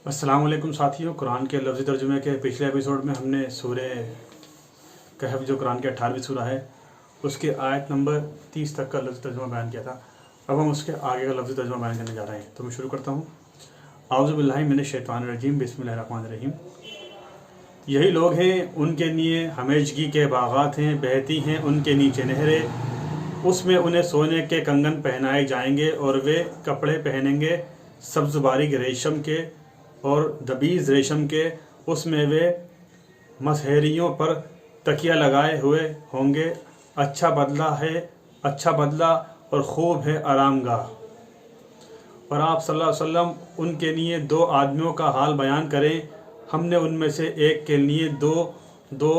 अस्सलाम वालेकुम साथियों। कुरान के लफ्ज़ी तर्जुमे के पिछले एपिसोड में हमने सूरह कहफ जो कुरान की 18वीं सूरह है उसके आयत नंबर 30 तक का लफ्ज़ी तर्जुमा बयान किया था। अब हम उसके आगे का लफ्ज़ी तर्जुमा बयान करने जा रहे हैं। तो मैं शुरू करता हूँ। आऊज़ु बिल्लाहि मिनश शैतानिर रजीम, बिस्मिल्लाहिर रहमानिर रहीम। यही लोग हैं, उनके लिए हमेशगी के बागात हैं, बहती हैं उनके नीचे नहरें, उसमें उन्हें सोने के कंगन पहनाए जाएंगे और वे कपड़े पहनेंगे सब्ज़ बारीक रेशम के और दबीज़ रेशम के। उसमें वे मसहरियों पर तकिया लगाए हुए होंगे। अच्छा बदला और खूब है आरामगाह। और आप सल्लल्लाहु अलैहि वसल्लम उनके लिए दो आदमियों का हाल बयान करें। हमने उनमें से एक के लिए दो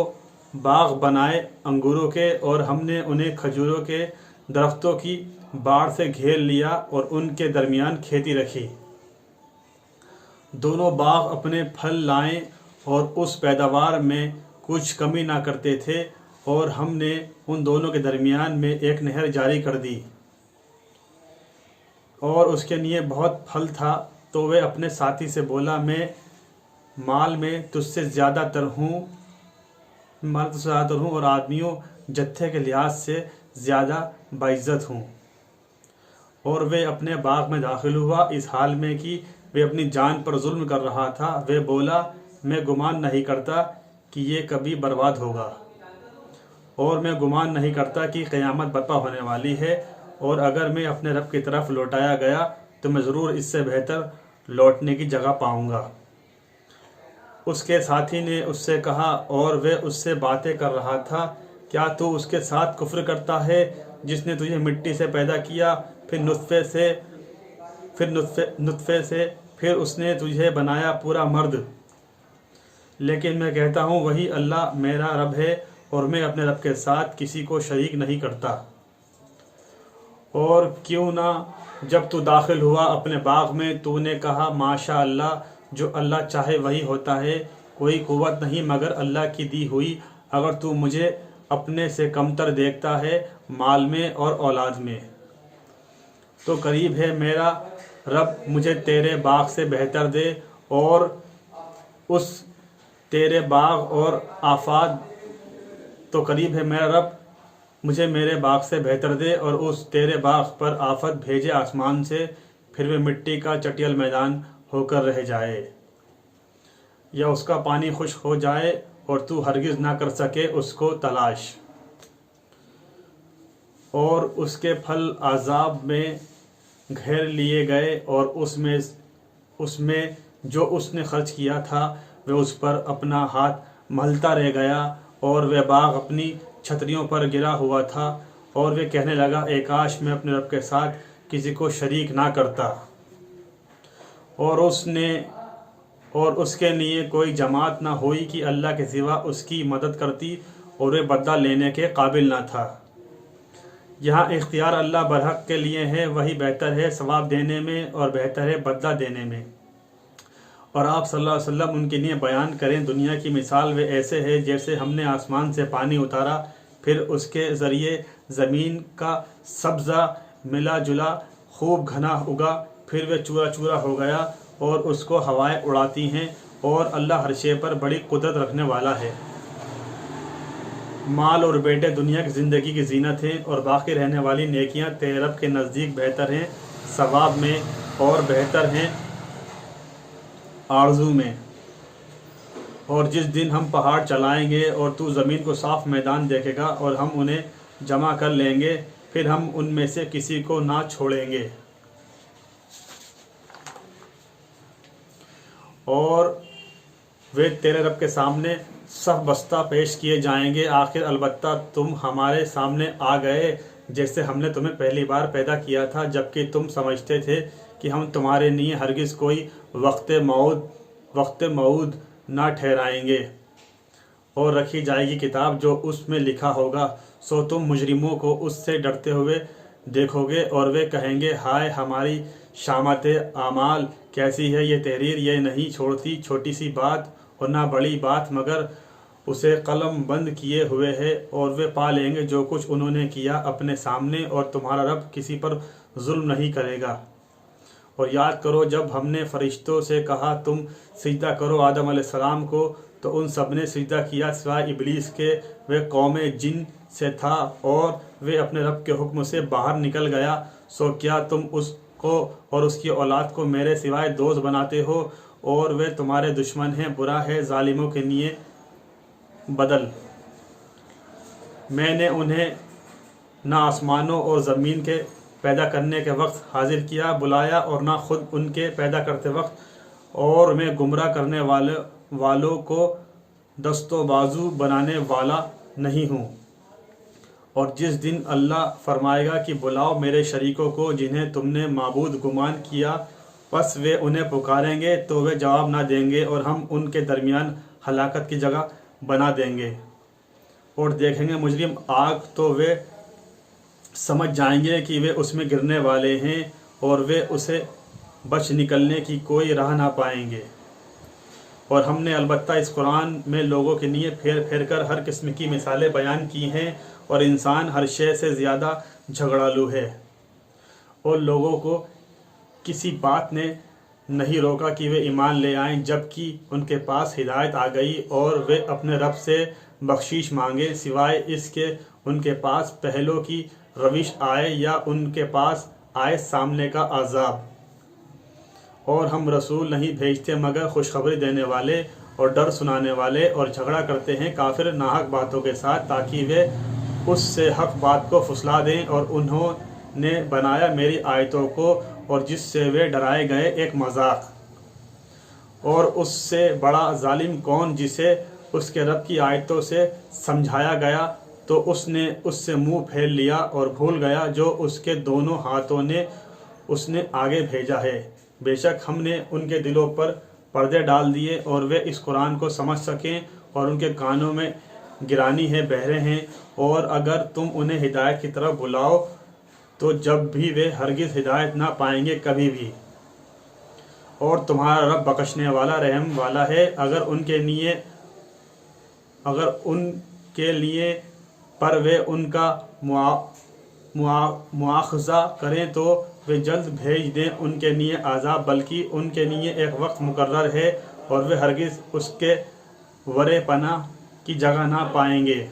बाग बनाए अंगूरों के, और हमने उन्हें खजूरों के दरख्तों की बाड़ से घेर लिया और उनके दरमियान खेती रखी। दोनों बाग अपने फल लाएं और उस पैदावार में कुछ कमी ना करते थे, और हमने उन दोनों के दरमियान में एक नहर जारी कर दी और उसके लिए बहुत फल था। तो वे अपने साथी से बोला, मैं माल में तुझसे ज़्यादातर हूँ और आदमियों जत्थे के लिहाज से ज़्यादा बाइज़्ज़त हूँ। और वे अपने बाग में दाखिल हुआ इस हाल में कि वे अपनी जान पर जुल्म कर रहा था। वे बोला, मैं गुमान नहीं करता कि ये कभी बर्बाद होगा, और मैं गुमान नहीं करता कि क़यामत बर्पा होने वाली है, और अगर मैं अपने रब की तरफ लौटाया गया तो मैं ज़रूर इससे बेहतर लौटने की जगह पाऊँगा। उसके साथी ने उससे कहा, और वे उससे बातें कर रहा था, क्या तू उसके साथ कुफ्र करता है जिसने तुझे मिट्टी से पैदा किया, फिर नुत्फ़े से फिर उसने तुझे बनाया पूरा मर्द। लेकिन मैं कहता हूँ वही अल्लाह मेरा रब है, और मैं अपने रब के साथ किसी को शरीक नहीं करता। और क्यों ना जब तू दाखिल हुआ अपने बाग में तूने कहा, माशा अल्लाह, जो अल्लाह चाहे वही होता है, कोई कुव्वत नहीं मगर अल्लाह की दी हुई। अगर तू मुझे अपने से कमतर देखता है माल में और औलाद में, तो करीब है मेरा रब मुझे तेरे बाग से बेहतर दे, और उस तेरे बाग और आफात तो करीब है मेरा रब मुझे मेरे बाग से बेहतर दे, और उस तेरे बाग पर आफत भेजे आसमान से, फिर वे मिट्टी का चटियल मैदान होकर रह जाए, या उसका पानी खुश्क हो जाए और तू हरगिज़ ना कर सके उसको तलाश। और उसके फल आज़ाब में घेर लिए गए, और उसमें जो उसने खर्च किया था वह उस पर अपना हाथ मलता रह गया, और वह बाग अपनी छतरियों पर गिरा हुआ था। और वे कहने लगा, ए काश मैं अपने रब के साथ किसी को शरीक ना करता। और उसके लिए कोई जमात ना हुई कि अल्लाह के सिवा उसकी मदद करती, और वे बदला लेने के काबिल ना था। यहाँ इख्तियार अल्लाह बरहक के लिए है, वही बेहतर है सवाब देने में और बेहतर है बदला देने में। और आप सल्लल्लाहु अलैहि वसल्लम उनके लिए बयान करें, दुनिया की मिसाल वे ऐसे है जैसे हमने आसमान से पानी उतारा, फिर उसके ज़रिए ज़मीन का सब्ज़ा मिला जुला खूब घना उगा, फिर वे चूरा चूरा हो गया, और उसको हवाएं उड़ाती हैं, और अल्लाह हर शे पर बड़ी कुदरत रखने वाला है। माल और बेटे दुनिया की ज़िंदगी की जीनत हैं, और बाकी रहने वाली नेकियां तेरे रब के नज़दीक बेहतर हैं सवाब में, और बेहतर हैं आरज़ू में। और जिस दिन हम पहाड़ चलाएंगे और तू ज़मीन को साफ मैदान देखेगा, और हम उन्हें जमा कर लेंगे, फिर हम उनमें से किसी को ना छोड़ेंगे, और वे तेरे रब के सामने सब बस्ता पेश किए जाएंगे। आखिर अलबत्ता तुम हमारे सामने आ गए जैसे हमने तुम्हें पहली बार पैदा किया था, जबकि तुम समझते थे कि हम तुम्हारे लिए हरगिज़ कोई वक्त मऊद ना ठहराएंगे। और रखी जाएगी किताब जो उसमें लिखा होगा, सो तुम मुजरिमों को उससे डरते हुए देखोगे, और वे कहेंगे, हाय हमारी शामत आमाल कैसी है ये तहरीर, ये नहीं छोड़ती छोटी सी बात और ना बड़ी बात, मगर उसे कलम बंद किए हुए है। और वे पा लेंगे जो कुछ उन्होंने किया अपने सामने, और तुम्हारा रब किसी पर जुल्म नहीं करेगा। اور یاد کرو جب ہم نے فرشتوں سے کہا تم سجدہ کرو آدم علیہ السلام کو تو ان سب نے سجدہ کیا سوائے ابلیس کے، وہ قوم جن سے تھا اور وہ اپنے رب کے حکم سے باہر نکل گیا، سو کیا تم اس کو اور اس کی اولاد کو میرے سوائے دوست بناتے ہو، اور وہ تمہارے دشمن ہیں، برا ہے ظالموں کے لیے بدل۔ میں نے انہیں نہ آسمانوں اور زمین کے پیدا کرنے کے وقت حاضر کیا بلایا اور نہ خود ان کے پیدا کرتے وقت، اور میں گمراہ کرنے والوں کو دست و بازو بنانے والا نہیں ہوں۔ اور جس دن اللہ فرمائے گا کہ بلاؤ میرے شریکوں کو جنہیں تم نے معبود گمان کیا، پس وہ انہیں پکاریں گے تو وہ جواب نہ دیں گے، اور ہم ان کے درمیان ہلاکت کی جگہ بنا دیں گے۔ اور دیکھیں گے مجرم آگ تو وہ سمجھ جائیں گے کہ وہ اس میں گرنے والے ہیں، اور وہ اسے بچ نکلنے کی کوئی راہ نہ پائیں گے۔ اور ہم نے البتہ اس قرآن میں لوگوں کے لیے پھیر پھیر کر ہر قسم کی مثالیں بیان کی ہیں، اور انسان ہر شے سے زیادہ جھگڑالو ہے، اور لوگوں کو کسی بات نے نہیں روکا کہ وہ ایمان لے آئیں جبکہ ان کے پاس ہدایت آ گئی، اور وہ اپنے رب سے بخشش مانگے، سوائے اس کے ان کے پاس پہلوں کی روش آئے یا ان کے پاس آئے سامنے کا عذاب۔ اور ہم رسول نہیں بھیجتے مگر خوشخبری دینے والے اور ڈر سنانے والے، اور جھگڑا کرتے ہیں کافر ناحق باتوں کے ساتھ تاکہ وہ اس سے حق بات کو پھسلا دیں، اور انہوں نے بنایا میری آیتوں کو اور جس سے وہ ڈرائے گئے ایک مذاق۔ اور اس سے بڑا ظالم کون جسے اس کے رب کی آیتوں سے سمجھایا گیا تو اس نے اس سے منہ پھیر لیا اور بھول گیا جو اس کے دونوں ہاتھوں نے اس نے آگے بھیجا ہے۔ بے شک ہم نے ان کے دلوں پر پردے ڈال دیے اور وہ اس قرآن کو سمجھ سکیں، اور ان کے کانوں میں گرانی ہے، بہرے ہیں، اور اگر تم انہیں ہدایت کی طرف بلاؤ تو جب بھی وہ ہرگز ہدایت نہ پائیں گے کبھی بھی۔ اور تمہارا رب بخشنے والا رحم والا ہے، اگر ان کے لیے پر وہ ان کا مواخذہ کریں تو وہ جلد بھیج دیں ان کے لیے عذاب، بلکہ ان کے لیے ایک وقت مقرر ہے اور وہ ہرگز اس کے ورے پناہ کی جگہ نہ پائیں گے۔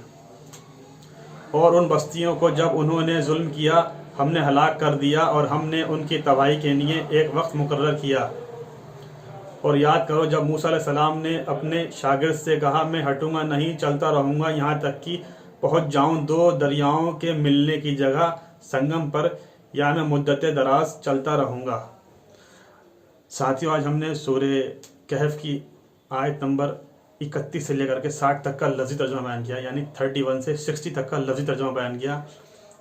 اور ان بستیوں کو جب انہوں نے ظلم کیا ہم نے ہلاک کر دیا، اور ہم نے ان کی تباہی کے لیے ایک وقت مقرر کیا۔ اور یاد کرو جب موسیٰ علیہ السلام نے اپنے شاگرد سے کہا میں ہٹوں گا نہیں، چلتا رہوں گا یہاں تک کہ پہنچ جاؤں دو دریاؤں کے ملنے کی جگہ سنگم پر، یا میں مدت دراز چلتا رہوں گا۔ ساتھیو آج ہم نے سورہ کہف کی آیت نمبر 31 سے لے کر کے 60 تک کا لفظی ترجمہ بیان کیا، یعنی 31 سے 60 تک کا لفظی ترجمہ بیان کیا۔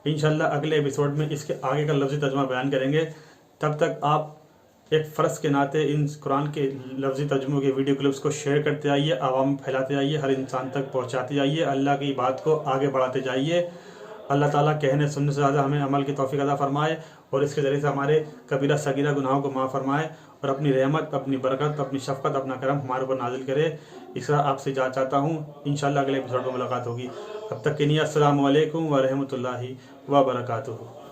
انشاءاللہ اگلے ایپیسوڈ میں اس کے آگے کا لفظی ترجمہ بیان کریں گے۔ تب تک آپ ایک فرض کے ناطے ان قرآن کے لفظی ترجموں کے ویڈیو کلپس کو شیئر کرتے آئیے، عوام میں پھیلاتے آئیے، ہر انسان تک پہنچاتے جائیے، اللہ کی بات کو آگے بڑھاتے جائیے۔ اللہ تعالیٰ کہنے سننے سے زیادہ ہمیں عمل کی توفیق عطا فرمائے، اور اس کے ذریعے سے ہمارے کبیرہ صغیرہ گناہوں کو معاف فرمائے، اور اپنی رحمت، اپنی برکت، اپنی شفقت، اپنا کرم ہمارے اوپر نازل کرے۔ اس طرح آپ سے چاہتا ہوں انشاءاللہ اگلے ایپیسوڈ میں ملاقات ہوگی۔ تب تک کے لیے السلام علیکم ورحمۃ اللہ وبرکاتہ۔